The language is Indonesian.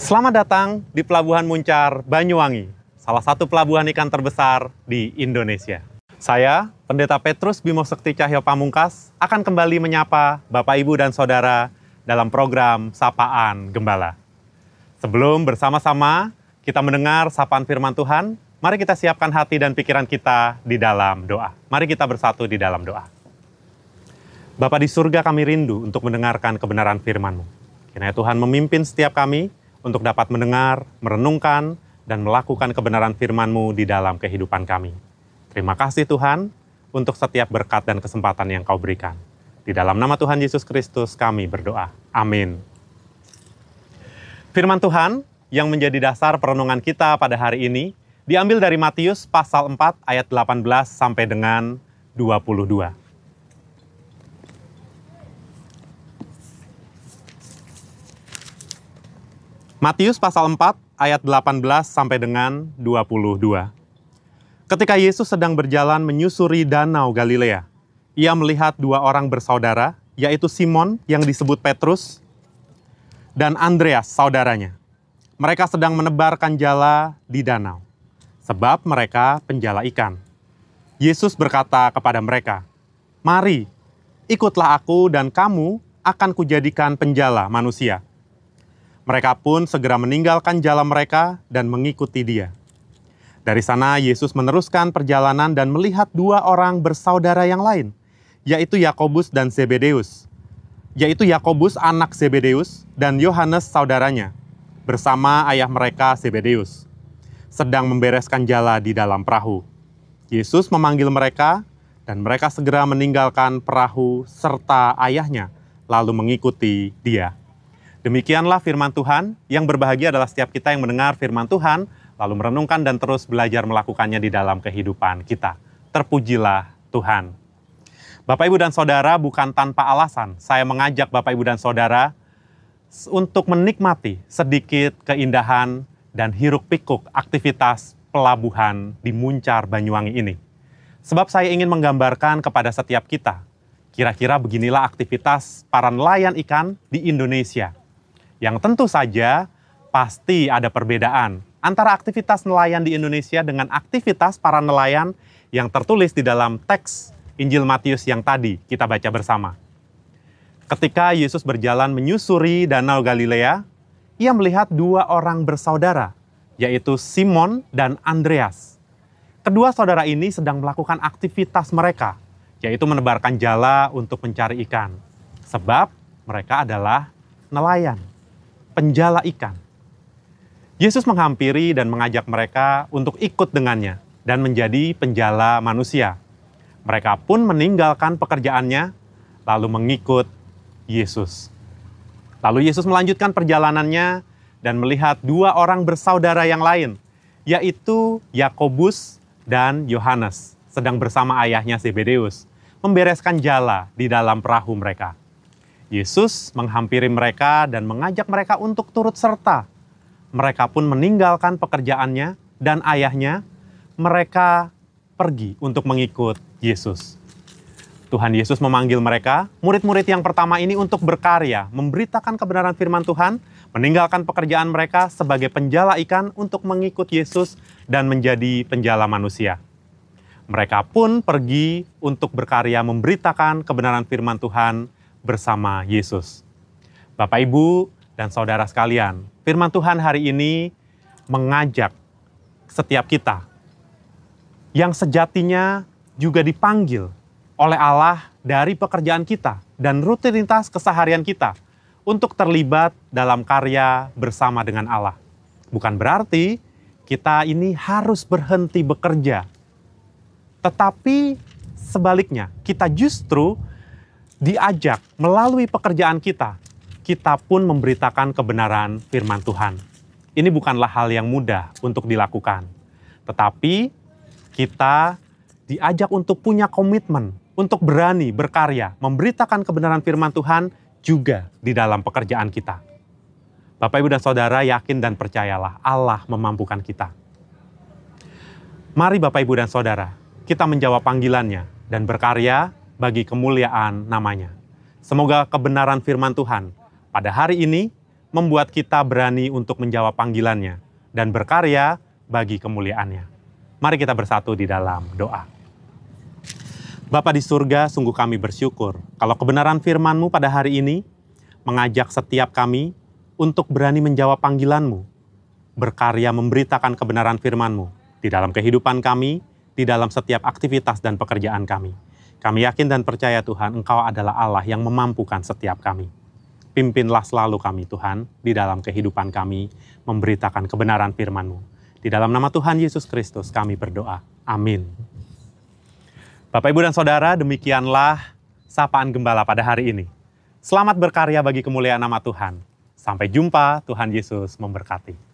Selamat datang di Pelabuhan Muncar, Banyuwangi, salah satu pelabuhan ikan terbesar di Indonesia. Saya, Pendeta Petrus Bimo Sekti Cahyo Pamungkas, akan kembali menyapa Bapak, Ibu, dan Saudara dalam program Sapaan Gembala. Sebelum bersama-sama kita mendengar sapaan firman Tuhan, mari kita siapkan hati dan pikiran kita di dalam doa. Mari kita bersatu di dalam doa. Bapa di surga, kami rindu untuk mendengarkan kebenaran firman-Mu. Kiranya Tuhan memimpin setiap kami untuk dapat mendengar, merenungkan, dan melakukan kebenaran firman-Mu di dalam kehidupan kami. Terima kasih Tuhan untuk setiap berkat dan kesempatan yang Kau berikan. Di dalam nama Tuhan Yesus Kristus kami berdoa. Amin. Firman Tuhan yang menjadi dasar perenungan kita pada hari ini diambil dari Matius pasal 4 ayat 18 sampai dengan 22. Matius pasal 4 ayat 18 sampai dengan 22. Ketika Yesus sedang berjalan menyusuri danau Galilea, ia melihat dua orang bersaudara, yaitu Simon yang disebut Petrus dan Andreas saudaranya. Mereka sedang menebarkan jala di danau, sebab mereka penjala ikan. Yesus berkata kepada mereka, "Mari, ikutlah aku dan kamu akan kujadikan penjala manusia." Mereka pun segera meninggalkan jala mereka dan mengikuti Dia. Dari sana Yesus meneruskan perjalanan dan melihat dua orang bersaudara yang lain, yaitu Yakobus dan Zebedeus, yaitu Yakobus anak Zebedeus dan Yohanes saudaranya, bersama ayah mereka Zebedeus, sedang membereskan jala di dalam perahu. Yesus memanggil mereka dan mereka segera meninggalkan perahu serta ayahnya, lalu mengikuti Dia. Demikianlah firman Tuhan. Yang berbahagia adalah setiap kita yang mendengar firman Tuhan, lalu merenungkan dan terus belajar melakukannya di dalam kehidupan kita. Terpujilah Tuhan. Bapak, Ibu, dan Saudara, bukan tanpa alasan saya mengajak Bapak, Ibu, dan Saudara untuk menikmati sedikit keindahan dan hiruk-pikuk aktivitas pelabuhan di Muncar, Banyuwangi ini. Sebab saya ingin menggambarkan kepada setiap kita, kira-kira beginilah aktivitas para nelayan ikan di Indonesia. Yang tentu saja pasti ada perbedaan antara aktivitas nelayan di Indonesia dengan aktivitas para nelayan yang tertulis di dalam teks Injil Matius yang tadi kita baca bersama. Ketika Yesus berjalan menyusuri danau Galilea, ia melihat dua orang bersaudara, yaitu Simon dan Andreas. Kedua saudara ini sedang melakukan aktivitas mereka, yaitu menebarkan jala untuk mencari ikan. Sebab mereka adalah nelayan, penjala ikan. Yesus menghampiri dan mengajak mereka untuk ikut dengannya dan menjadi penjala manusia. Mereka pun meninggalkan pekerjaannya lalu mengikut Yesus. Lalu Yesus melanjutkan perjalanannya dan melihat dua orang bersaudara yang lain, yaitu Yakobus dan Yohanes, sedang bersama ayahnya Zebedeus, membereskan jala di dalam perahu mereka. Yesus menghampiri mereka dan mengajak mereka untuk turut serta. Mereka pun meninggalkan pekerjaannya dan ayahnya. Mereka pergi untuk mengikut Yesus. Tuhan Yesus memanggil mereka, murid-murid yang pertama ini, untuk berkarya, memberitakan kebenaran firman Tuhan, meninggalkan pekerjaan mereka sebagai penjala ikan untuk mengikut Yesus dan menjadi penjala manusia. Mereka pun pergi untuk berkarya memberitakan kebenaran firman Tuhan bersama Yesus. Bapak, Ibu, dan Saudara sekalian, firman Tuhan hari ini mengajak setiap kita yang sejatinya juga dipanggil oleh Allah dari pekerjaan kita dan rutinitas keseharian kita untuk terlibat dalam karya bersama dengan Allah. Bukan berarti kita ini harus berhenti bekerja, tetapi sebaliknya, kita justru diajak melalui pekerjaan kita, kita pun memberitakan kebenaran firman Tuhan. Ini bukanlah hal yang mudah untuk dilakukan, tetapi kita diajak untuk punya komitmen, untuk berani berkarya, memberitakan kebenaran firman Tuhan juga di dalam pekerjaan kita. Bapak, Ibu, dan Saudara, yakin dan percayalah Allah memampukan kita. Mari Bapak, Ibu, dan Saudara, kita menjawab panggilannya dan berkarya bagi kemuliaan namanya. Semoga kebenaran firman Tuhan pada hari ini membuat kita berani untuk menjawab panggilannya dan berkarya bagi kemuliaannya. Mari kita bersatu di dalam doa. Bapa di surga, sungguh kami bersyukur kalau kebenaran firman-Mu pada hari ini mengajak setiap kami untuk berani menjawab panggilan-Mu, berkarya memberitakan kebenaran firman-Mu di dalam kehidupan kami, di dalam setiap aktivitas dan pekerjaan kami. Kami yakin dan percaya Tuhan, Engkau adalah Allah yang memampukan setiap kami. Pimpinlah selalu kami Tuhan, di dalam kehidupan kami, memberitakan kebenaran firman-Mu. Di dalam nama Tuhan Yesus Kristus kami berdoa. Amin. Bapak, Ibu, dan Saudara, demikianlah Sapaan Gembala pada hari ini. Selamat berkarya bagi kemuliaan nama Tuhan. Sampai jumpa, Tuhan Yesus memberkati.